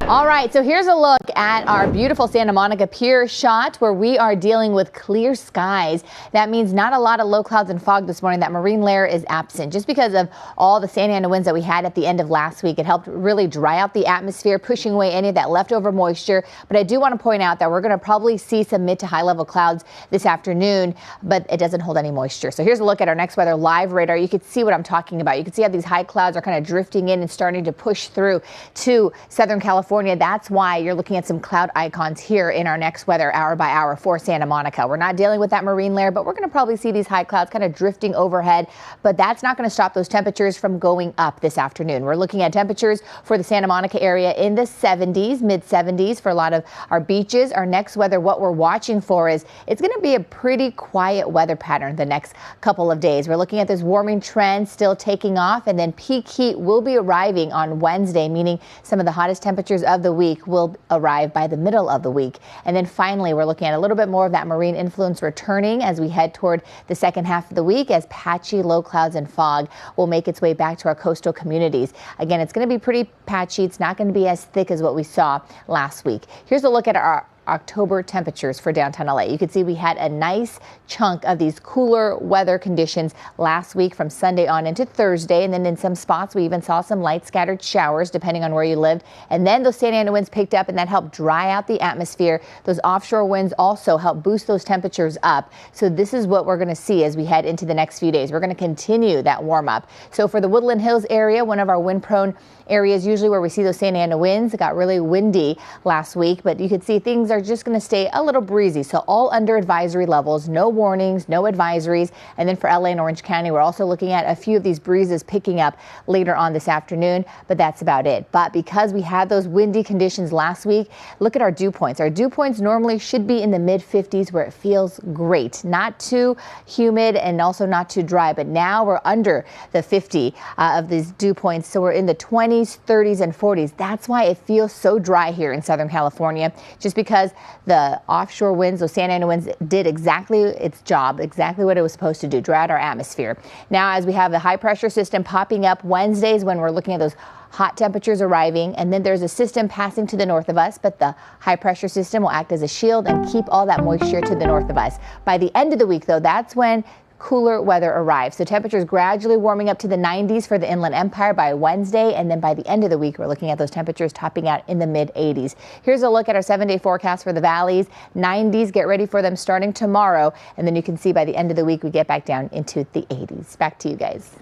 All right, so here's a look at our beautiful Santa Monica Pier shot where we are dealing with clear skies. That means not a lot of low clouds and fog this morning. That marine layer is absent just because of all the Santa Ana winds that we had at the end of last week. It helped really dry out the atmosphere, pushing away any of that leftover moisture. But I do want to point out that we're going to probably see some mid to high level clouds this afternoon, but it doesn't hold any moisture. So here's a look at our next weather live radar. You can see what I'm talking about. You can see how these high clouds are kind of drifting in and starting to push through to Southern California. That's why you're looking at some cloud icons here in our next weather hour by hour for Santa Monica. We're not dealing with that marine layer, but we're going to probably see these high clouds kind of drifting overhead, but that's not going to stop those temperatures from going up this afternoon. We're looking at temperatures for the Santa Monica area in the 70s, mid 70s for a lot of our beaches. Our next weather, what we're watching for is it's going to be a pretty quiet weather pattern the next couple of days. We're looking at this warming trend still taking off, and then peak heat will be arriving on Wednesday, meaning some of the hottest temperatures of the week will arrive by the middle of the week. And then finally, we're looking at a little bit more of that marine influence returning as we head toward the second half of the week, as patchy low clouds and fog will make its way back to our coastal communities. Again, it's going to be pretty patchy. It's not going to be as thick as what we saw last week. Here's a look at our October temperatures for downtown LA. You can see we had a nice chunk of these cooler weather conditions last week from Sunday on into Thursday, and then in some spots we even saw some light scattered showers depending on where you lived. And then those Santa Ana winds picked up, and that helped dry out the atmosphere. Those offshore winds also help boost those temperatures up. So this is what we're going to see as we head into the next few days. We're going to continue that warm up. So for the Woodland Hills area, one of our wind prone areas usually where we see those Santa Ana winds, it got really windy last week, but you can see things are just going to stay a little breezy. So all under advisory levels, no warnings, no advisories. And then for LA and Orange County, we're also looking at a few of these breezes picking up later on this afternoon, but that's about it. But because we had those windy conditions last week, look at our dew points. Our dew points normally should be in the mid 50s where it feels great, not too humid and also not too dry. But now we're under the 50 of these dew points. So we're in the 20s, 30s and 40s. That's why it feels so dry here in Southern California, just because the offshore winds, those Santa Ana winds, did exactly its job, exactly what it was supposed to do, dry out our atmosphere. Now, as we have the high pressure system popping up Wednesdays when we're looking at those hot temperatures arriving, and then there's a system passing to the north of us, but the high pressure system will act as a shield and keep all that moisture to the north of us. By the end of the week, though, that's when cooler weather arrives. So temperatures gradually warming up to the 90s for the Inland Empire by Wednesday, and then by the end of the week, we're looking at those temperatures topping out in the mid 80s. Here's a look at our 7-day forecast for the valleys. 90s, get ready for them starting tomorrow, and then you can see by the end of the week, we get back down into the 80s. Back to you guys.